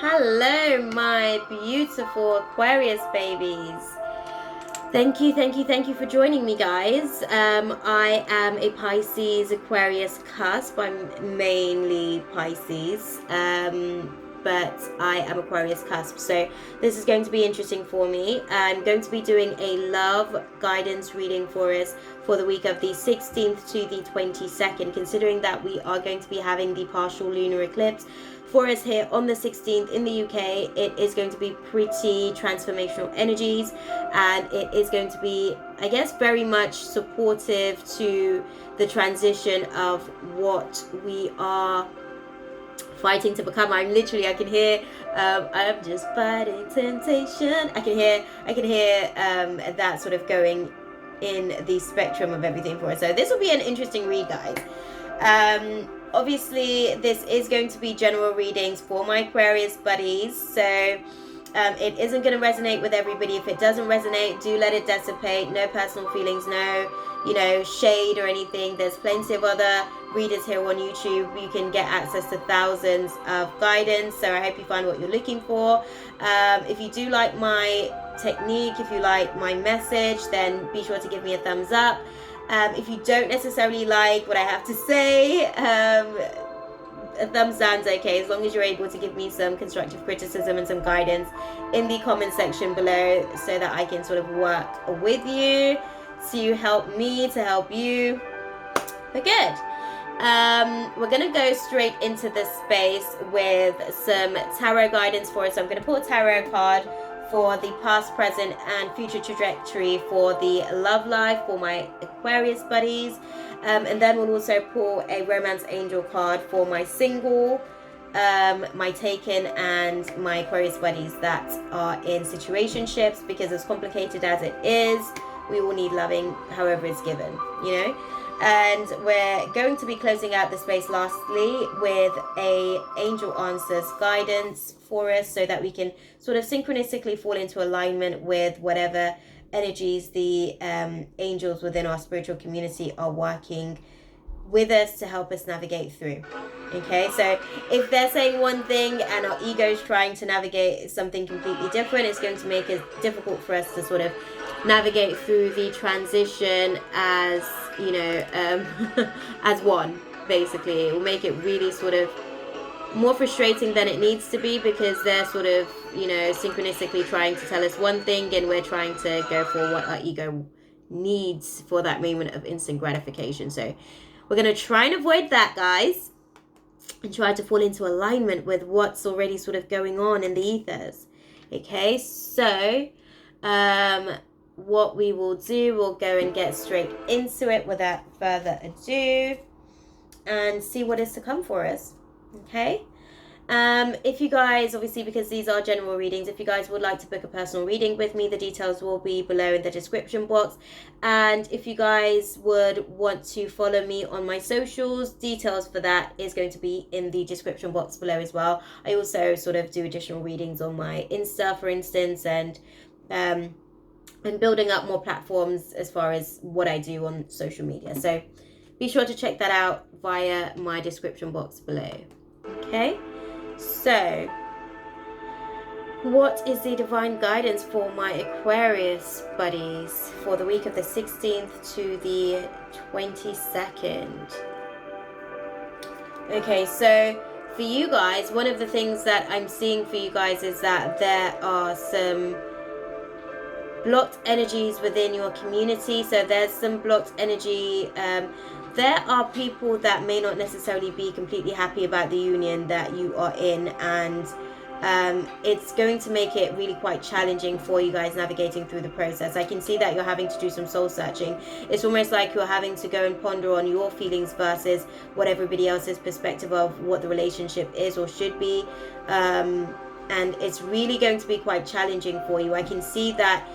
Hello, my beautiful Aquarius babies. Thank you for joining me, guys. I am a Pisces Aquarius cusp. I'm mainly Pisces, but I am Aquarius cusp. So this is going to be interesting for me. I'm going to be doing a love guidance reading for us for the week of the 16th to the 22nd, considering that we are going to be having the partial lunar eclipse for us here on the 16th in the UK. It is going to be pretty transformational energies, and it is going to be, I guess, very much supportive to the transition of what we are fighting to become. I can hear I'm just fighting temptation. I can hear that sort of going in the spectrum of everything for us. So this will be an interesting read, guys. Obviously this is going to be general readings for my Aquarius buddies, so it isn't going to resonate with everybody. If it doesn't resonate, do let it dissipate. No personal feelings, no shade or anything. There's plenty of other readers here on YouTube. You can get access to thousands of guidance, so I hope you find what you're looking for. If you do like my technique, if you like my message, then be sure to give me a thumbs up. If you don't necessarily like what I have to say, a thumbs down's okay, as long as you're able to give me some constructive criticism and some guidance in the comment section below, so that I can sort of work with you to help me to help you. But good. We're gonna go straight into this space with some tarot guidance for us. So I'm gonna pull a tarot card for the past, present, and future trajectory for the love life for my Aquarius buddies. And then we'll also pull a romance angel card for my single, my taken, and my Aquarius buddies that are in situationships, because as complicated as it is, we will need loving however it's given, And we're going to be closing out the space lastly with a angel answers guidance for us, so that we can sort of synchronistically fall into alignment with whatever energies the angels within our spiritual community are working with us to help us navigate through. Okay, so if they're saying one thing and our ego is trying to navigate something completely different, it's going to make it difficult for us to sort of navigate through the transition as as one. Basically, it will make it really sort of more frustrating than it needs to be, because they're sort of synchronistically trying to tell us one thing, and we're trying to go for what our ego needs for that moment of instant gratification. So we're going to try and avoid that, guys, and try to fall into alignment with what's already sort of going on in the ethers. Okay, so what we will do, we'll go and get straight into it without further ado and see what is to come for us. Okay, if you guys, obviously, because these are general readings, if you guys would like to book a personal reading with me, the details will be below in the description box. And if you guys would want to follow me on my socials, details for that is going to be in the description box below as well. I also sort of do additional readings on my Insta, for instance, and I'm building up more platforms as far as what I do on social media, so be sure to check that out via my description box below. Okay, so what is the divine guidance for my Aquarius buddies for the week of the 16th to the 22nd? Okay, so for you guys, one of the things that I'm seeing for you guys is that there are some blocked energies within your community. So there's some blocked energy. There are people that may not necessarily be completely happy about the union that you are in, and it's going to make it really quite challenging for you guys navigating through the process. I can see that you're having to do some soul searching. It's almost like you're having to go and ponder on your feelings versus what everybody else's perspective of what the relationship is or should be, and it's really going to be quite challenging for you. I can see that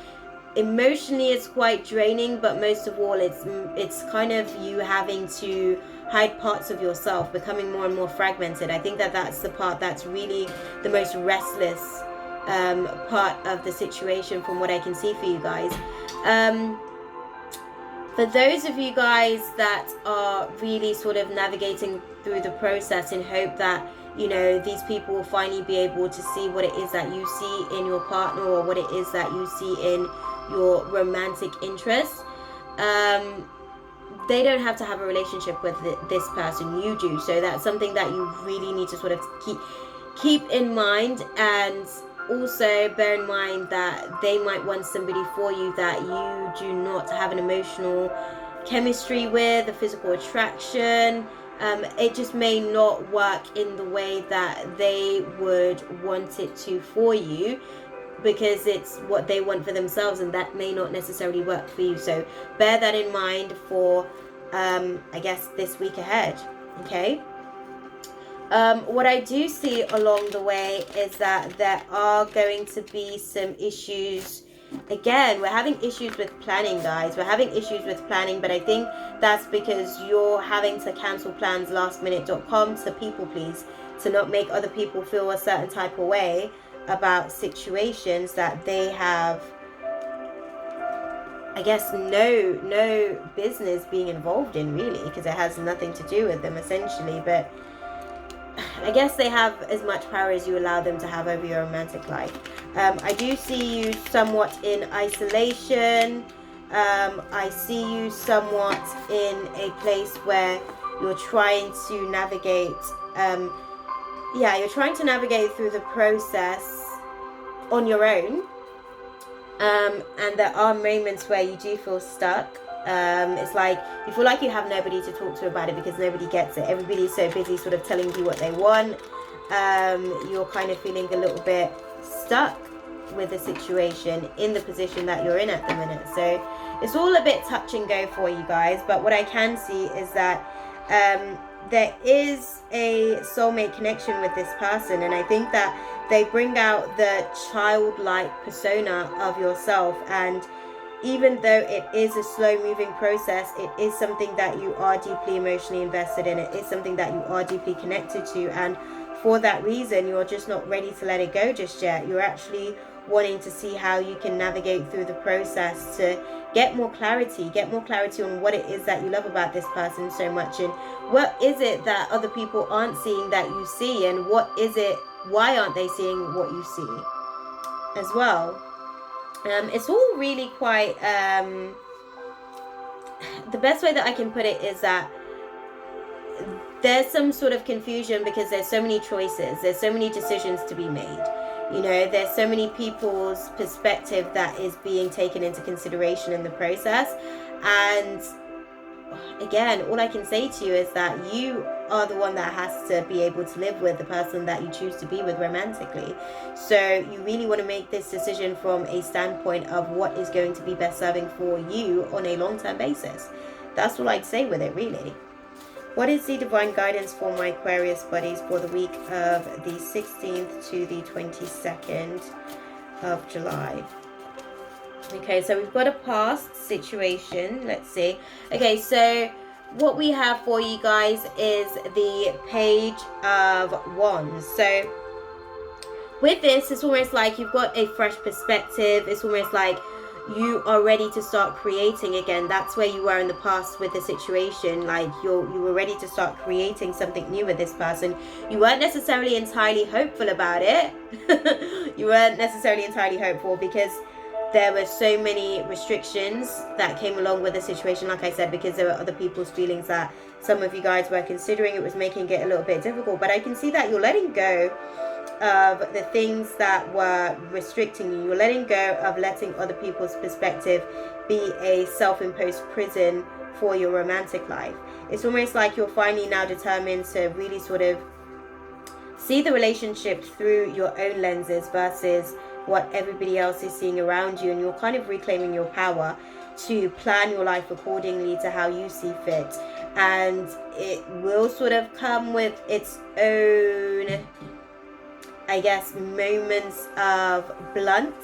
emotionally it's quite draining, but most of all it's kind of you having to hide parts of yourself, becoming more and more fragmented. I think that that's the part that's really the most restless part of the situation from what I can see for you guys. For those of you guys that are really sort of navigating through the process in hope that you know, these people will finally be able to see what it is that you see in your partner, or what it is that you see in your romantic interest. They don't have to have a relationship with this person, you do. So that's something that you really need to sort of keep in mind. And also bear in mind that they might want somebody for you that you do not have an emotional chemistry with, a physical attraction. It just may not work in the way that they would want it to for you, because it's what they want for themselves, and that may not necessarily work for you. So bear that in mind for I guess this week ahead. Okay. What I do see along the way is that there are going to be some issues. Again, we're having issues with planning, guys. We're having issues with planning, but I think that's because you're having to cancel plans lastminute.com to people please, to not make other people feel a certain type of way about situations that they have, I guess, no business being involved in, really, because it has nothing to do with them essentially. But I guess they have as much power as you allow them to have over your romantic life. I do see you somewhat in isolation. I see you somewhat in a place where you're trying to navigate, you're trying to navigate through the process on your own. And there are moments where you do feel stuck. It's like you feel like you have nobody to talk to about it, because nobody gets it. Everybody's so busy sort of telling you what they want. You're kind of feeling a little bit stuck with the situation in the position that you're in at the minute. So it's all a bit touch and go for you guys. But what I can see is that there is a soulmate connection with this person, and I think that they bring out the childlike persona of yourself. And even though it is a slow moving process, it is something that you are deeply emotionally invested in. It is something that you are deeply connected to, and for that reason you're just not ready to let it go just yet. You're actually wanting to see how you can navigate through the process to get more clarity on what it is that you love about this person so much, and what is it that other people aren't seeing that you see, and why aren't they seeing what you see as well. It's all really quite, the best way that I can put it is that there's some sort of confusion, because there's so many choices, there's so many decisions to be made. You know, there's so many people's perspective that is being taken into consideration in the process. And again, all I can say to you is that you are the one that has to be able to live with the person that you choose to be with romantically. So you really want to make this decision from a standpoint of what is going to be best serving for you on a long-term basis. That's all I'd say with it, really. What is the divine guidance for my Aquarius buddies for the week of the 16th to the 22nd of July? Okay, so we've got a past situation. Let's see. Okay, so what we have for you guys is the Page of Wands. So with this, it's almost like you've got a fresh perspective. It's almost like you are ready to start creating again. That's where you were in the past with the situation. Like you were ready to start creating something new with this person. You weren't necessarily entirely hopeful about it. You weren't necessarily entirely hopeful because there were so many restrictions that came along with the situation, like I said, because there were other people's feelings that some of you guys were considering. It was making it a little bit difficult, but I can see that you're letting go of the things that were restricting you. You're letting go of letting other people's perspective be a self-imposed prison for your romantic life. It's almost like you're finally now determined to really sort of see the relationship through your own lenses versus what everybody else is seeing around you, and you're kind of reclaiming your power to plan your life accordingly to how you see fit. And it will sort of come with its own, I guess, moments of blunt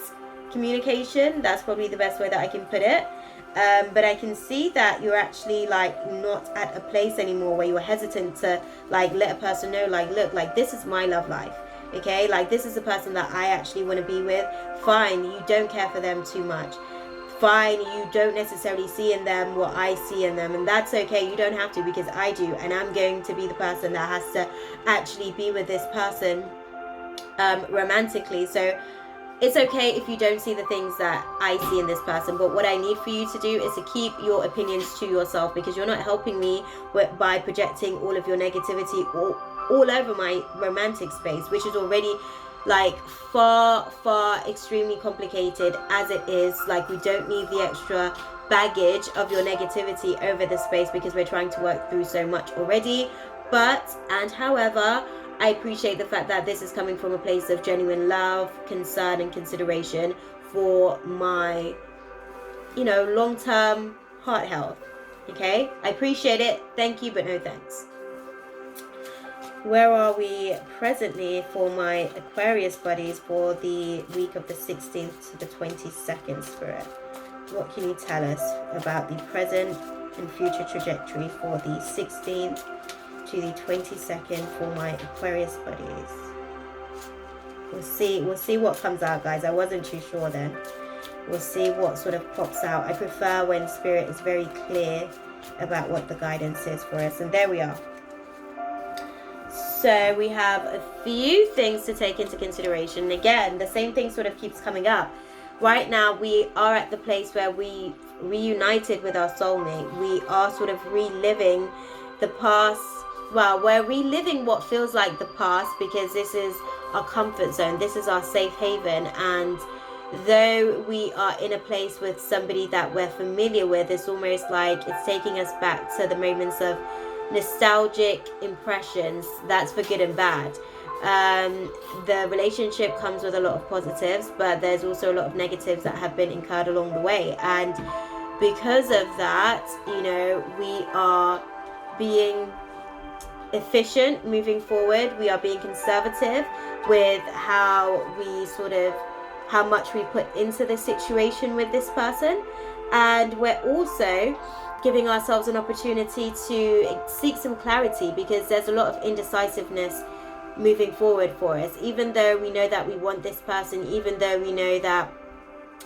communication. That's probably the best way that I can put it. But I can see that you're actually like not at a place anymore where you're hesitant to like let a person know, like, look, like this is my love life. Okay, like this is the person that I actually want to be with. Fine, you don't care for them too much. fine, you don't necessarily see in them what I see in them, and that's okay. You don't have to, because I do, and I'm going to be the person that has to actually be with this person romantically. So it's okay if you don't see the things that I see in this person, but what I need for you to do is to keep your opinions to yourself, because you're not helping me by projecting all of your negativity all over my romantic space, which is already like far extremely complicated as it is. Like, we don't need the extra baggage of your negativity over the space, because we're trying to work through so much already. However, I appreciate the fact that this is coming from a place of genuine love, concern, and consideration for my, long-term heart health. Okay? I appreciate it. Thank you, but no thanks. Where are we presently for my Aquarius buddies for the week of the 16th to the 22nd, Spirit? What can you tell us about the present and future trajectory for the 16th to the 22nd for my Aquarius buddies? We'll see what comes out, guys. I wasn't too sure then. We'll see what sort of pops out. I prefer when Spirit is very clear about what the guidance is for us. And there we are. So we have a few things to take into consideration. Again, the same thing sort of keeps coming up. Right now, we are at the place where we reunited with our soulmate. We are sort of reliving the past. Well, we're reliving what feels like the past, because this is our comfort zone. This is our safe haven. And though we are in a place with somebody that we're familiar with, it's almost like it's taking us back to the moments of nostalgic impressions. That's for good and bad. The relationship comes with a lot of positives, but there's also a lot of negatives that have been incurred along the way. And because of that, we are being efficient moving forward. We are being conservative with how much we put into the situation with this person. And we're also giving ourselves an opportunity to seek some clarity, because there's a lot of indecisiveness moving forward for us. Even though we know that we want this person, even though we know that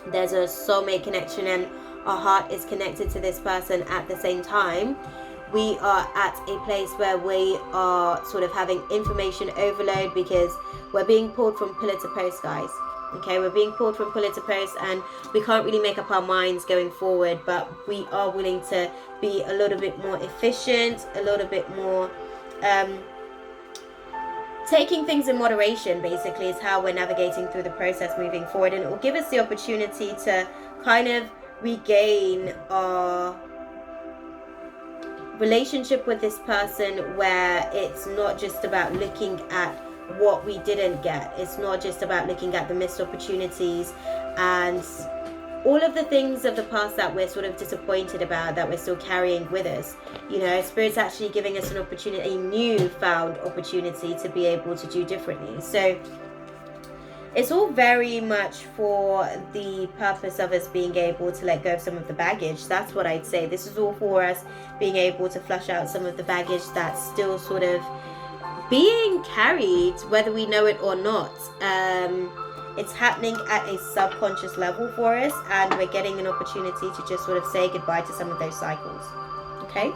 there's a soulmate connection and our heart is connected to this person at the same time, we are at a place where we are sort of having information overload, because we're being pulled from pillar to post, guys. Okay, we're being pulled from pillar to post, and we can't really make up our minds going forward, but we are willing to be a little bit more efficient, a little bit more taking things in moderation, basically, is how we're navigating through the process moving forward. And it will give us the opportunity to kind of regain our relationship with this person, where it's not just about looking at what we didn't get. It's not just about looking at the missed opportunities and all of the things of the past that we're sort of disappointed about, that we're still carrying with us. Spirit's actually giving us an opportunity, a newfound opportunity to be able to do differently. So it's all very much for the purpose of us being able to let go of some of the baggage. That's what I'd say. This is all for us being able to flush out some of the baggage that's still sort of being carried, whether we know it or not. It's happening at a subconscious level for us, and we're getting an opportunity to just sort of say goodbye to some of those cycles. Okay,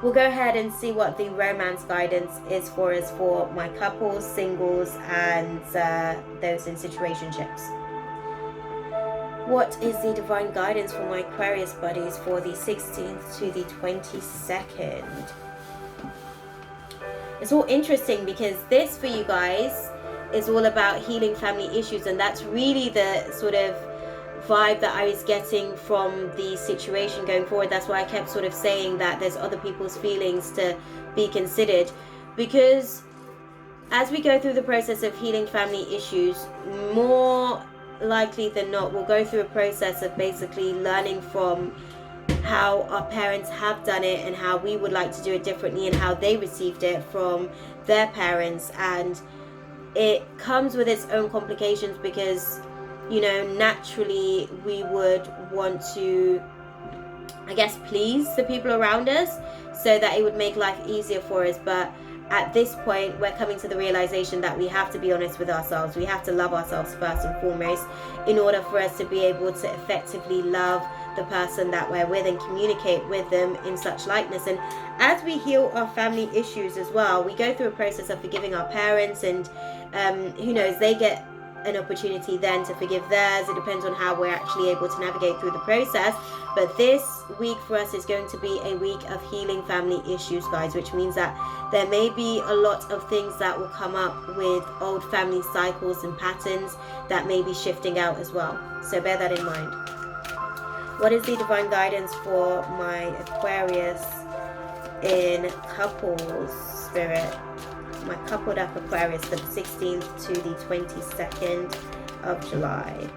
we'll go ahead and see what the romance guidance is for us for my couples, singles, and those in situationships. What is the divine guidance for my Aquarius buddies for the 16th to the 22nd? It's all interesting, because this for you guys is all about healing family issues, and that's really the sort of vibe that I was getting from the situation going forward. That's why I kept sort of saying that there's other people's feelings to be considered, because as we go through the process of healing family issues, more likely than not, we'll go through a process of basically learning from how our parents have done it and how we would like to do it differently, and how they received it from their parents. And it comes with its own complications, because naturally we would want to, I guess, please the people around us so that it would make life easier for us. But at this point, we're coming to the realization that we have to be honest with ourselves. We have to love ourselves first and foremost in order for us to be able to effectively love the person that we're with and communicate with them in such likeness. And as we heal our family issues as well, we go through a process of forgiving our parents, and who knows, they get an opportunity then to forgive theirs. It depends on how we're actually able to navigate through the process. But this week for us is going to be a week of healing family issues, guys, which means that there may be a lot of things that will come up with old family cycles and patterns that may be shifting out as well. So bear that in mind. What is the divine guidance for my Aquarius in couples spirit? My coupled up Aquarius for the 16th to the 22nd of July.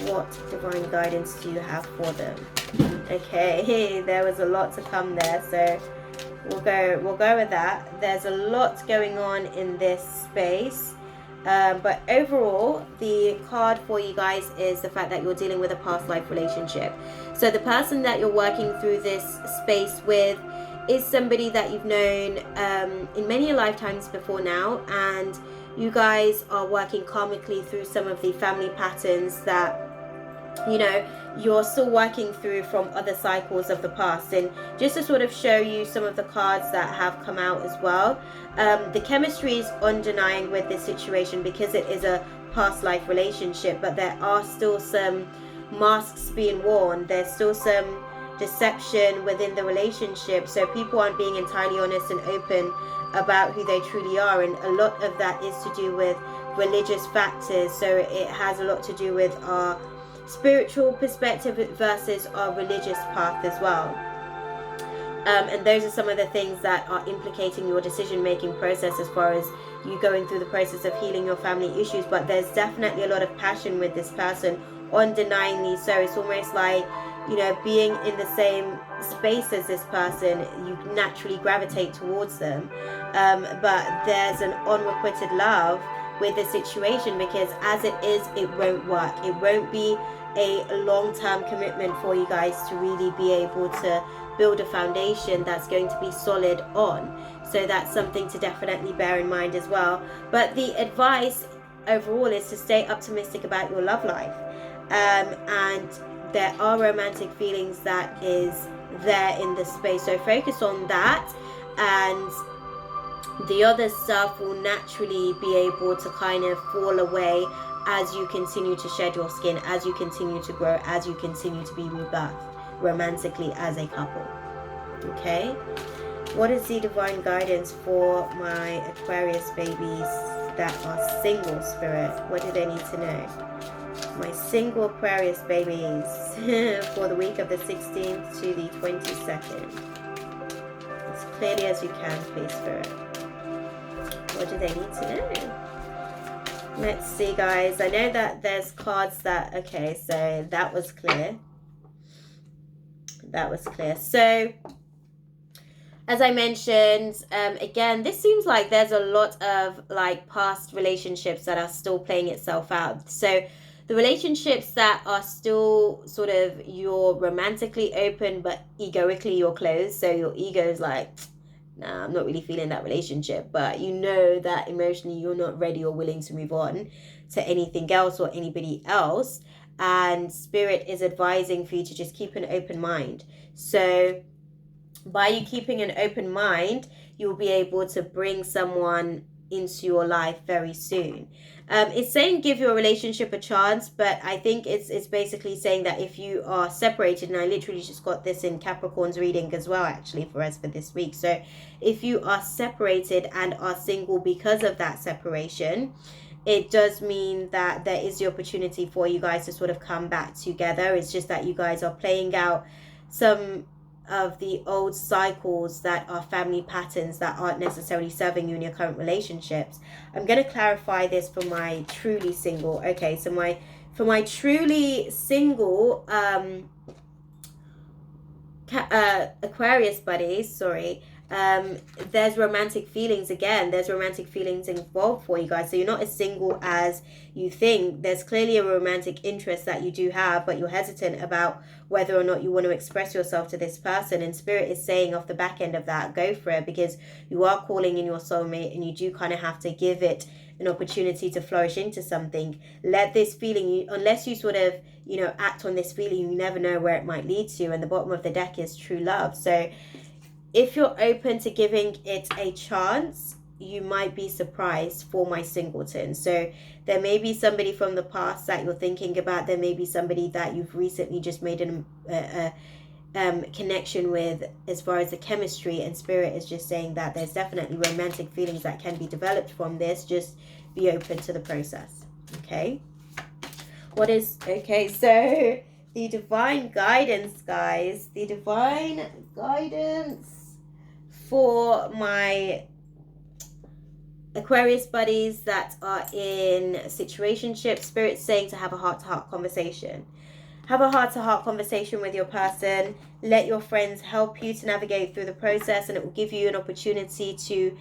What divine guidance do you have for them? Okay, there was a lot to come there, so we'll go with that. There's a lot going on in this space. But overall, the card for you guys is the fact that you're dealing with a past life relationship. So the person that you're working through this space with is somebody that you've known in many lifetimes before now, and you guys are working karmically through some of the family patterns that, you know, you're still working through from other cycles of the past. And just to sort of show you some of the cards that have come out as well, the chemistry is undenying with this situation because it is a past life relationship, but there are still some masks being worn. There's still some deception within the relationship, so people aren't being entirely honest and open about who they truly are, and a lot of that is to do with religious factors. So it has a lot to do with our spiritual perspective versus our religious path as well. And those are some of the things that are implicating your decision-making process as far as you going through the process of healing your family issues. But there's definitely a lot of passion with this person, undeniably so. It's almost like, you know, being in the same space as this person, you naturally gravitate towards them. But there's an unrequited love with the situation, because as it is, it won't work. It won't be a long-term commitment for you guys to really be able to build a foundation that's going to be solid on. So that's something to definitely bear in mind as well. But the advice overall is to stay optimistic about your love life. And there are romantic feelings that is there in the space. So focus on that, and the other stuff will naturally be able to kind of fall away as you continue to shed your skin, as you continue to grow, as you continue to be rebirthed romantically as a couple. Okay, what is the divine guidance for my Aquarius babies that are single, spirit? What do they need to know? My single Aquarius babies for the week of the 16th to the 22nd. As clearly as you can, please, spirit. What do they need to know? Let's see, guys. I know that there's cards that... Okay, so that was clear. That was clear. So, as I mentioned, again, this seems like there's a lot of like past relationships that are still playing itself out. So, the relationships that are still sort of, you're romantically open, but egoically you're closed. So, your ego is like... Nah, I'm not really feeling that relationship, but you know that emotionally you're not ready or willing to move on to anything else or anybody else, and spirit is advising for you to just keep an open mind. So by you keeping an open mind, you'll be able to bring someone into your life very soon. It's saying give your relationship a chance, but I think it's basically saying that if you are separated, and I literally just got this in Capricorn's reading as well, actually, for us for this week. So if you are separated and are single because of that separation, it does mean that there is the opportunity for you guys to sort of come back together. It's just that you guys are playing out some of the old cycles that are family patterns that aren't necessarily serving you in your current relationships. I'm going to clarify this for my truly single. Okay, so for my truly single Aquarius buddies, sorry, there's romantic feelings. Again, there's romantic feelings involved for you guys, so you're not as single as you think. There's clearly a romantic interest that you do have, but you're hesitant about whether or not you want to express yourself to this person. And Spirit is saying off the back end of that, go for it, because you are calling in your soulmate, and you do kind of have to give it an opportunity to flourish into something. Let this feeling, unless you sort of, you know, act on this feeling, you never know where it might lead to. And the bottom of the deck is true love. So if you're open to giving it a chance, you might be surprised for my singleton. So there may be somebody from the past that you're thinking about. There may be somebody that you've recently just made a connection with as far as the chemistry, and Spirit is just saying that there's definitely romantic feelings that can be developed from this. Just be open to the process. Okay, so the divine guidance, guys, the divine guidance for my Aquarius buddies that are in situationship. Spirit's saying to have a heart-to-heart conversation. Have a heart-to-heart conversation with your person. Let your friends help you to navigate through the process, and it will give you an opportunity to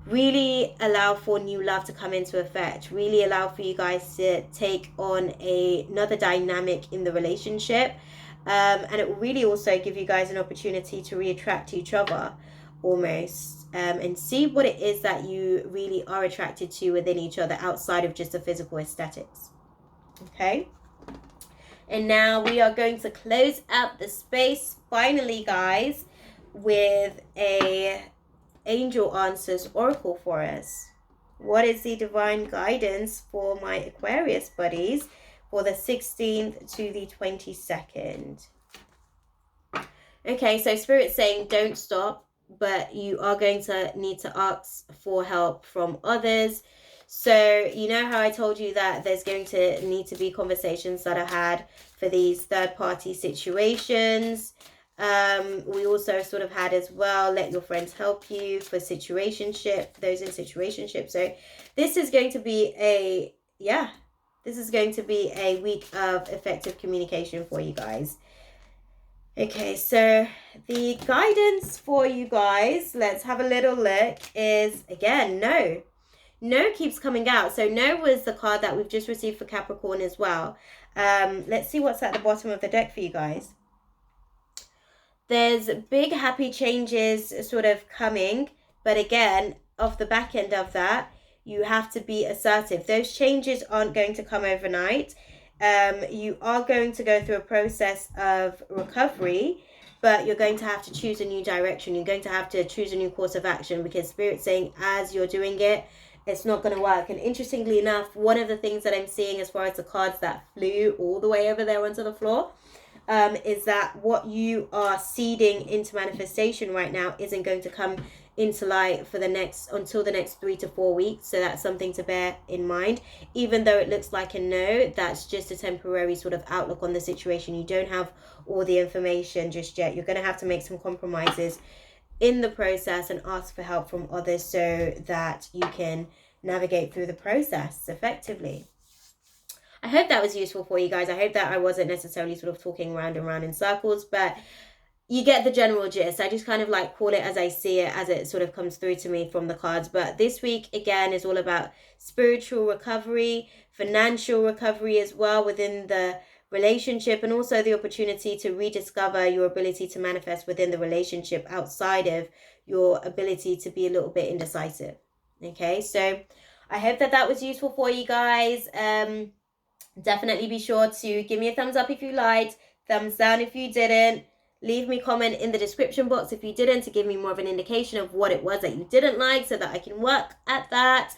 really allow for new love to come into effect. Really allow for you guys to take on another dynamic in the relationship. And it will really also give you guys an opportunity to re-attract each other almost, and see what it is that you really are attracted to within each other outside of just the physical aesthetics. Okay, and now we are going to close out the space finally, guys, with a angel answers oracle for us. What is the divine guidance for my Aquarius buddies for the 16th to the 22nd? Okay, so Spirit's saying don't stop, but you are going to need to ask for help from others. So you know how I told you that there's going to need to be conversations that are had for these third-party situations. We also sort of had as well, let your friends help you for situationship, those in situationship. So this is going to be a week of effective communication for you guys. Okay, so the guidance for you guys, let's have a little look, is again no. No keeps coming out. So no was the card that we've just received for Capricorn as well. Let's see what's at the bottom of the deck for you guys. There's big happy changes sort of coming, but again, off the back end of that, you have to be assertive. Those changes aren't going to come overnight. You are going to go through a process of recovery, but you're going to have to choose a new direction. You're going to have to choose a new course of action, because Spirit's saying as you're doing it, it's not going to work. And interestingly enough, one of the things that I'm seeing as far as the cards that flew all the way over there onto the floor, is that what you are seeding into manifestation right now isn't going to come into light for until the next 3 to 4 weeks. So that's something to bear in mind. Even though it looks like a no, that's just a temporary sort of outlook on the situation. You don't have all the information just yet. You're going to have to make some compromises in the process and ask for help from others so that you can navigate through the process effectively. I hope that was useful for you guys. I hope that I wasn't necessarily sort of talking round and round in circles, but you get the general gist. I just kind of like call it as I see it, as it sort of comes through to me from the cards. But this week, again, is all about spiritual recovery, financial recovery as well within the relationship, and also the opportunity to rediscover your ability to manifest within the relationship outside of your ability to be a little bit indecisive. Okay, so I hope that was useful for you guys. Definitely be sure to give me a thumbs up if you liked, thumbs down if you didn't. Leave me a comment in the description box if you didn't, to give me more of an indication of what it was that you didn't like, so that I can work at that.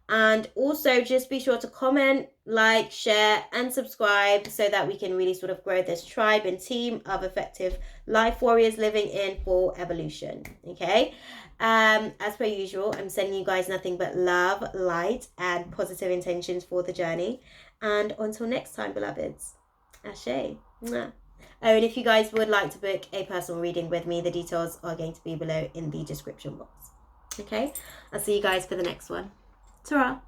And also just be sure to comment, like, share, and subscribe, so that we can really sort of grow this tribe and team of effective life warriors living in full evolution. Okay, as per usual, I'm sending you guys nothing but love, light, and positive intentions for the journey. And until next time, beloveds, ashe. Mwah. Oh, and if you guys would like to book a personal reading with me, the details are going to be below in the description box. Okay, I'll see you guys for the next one. Ta-ra!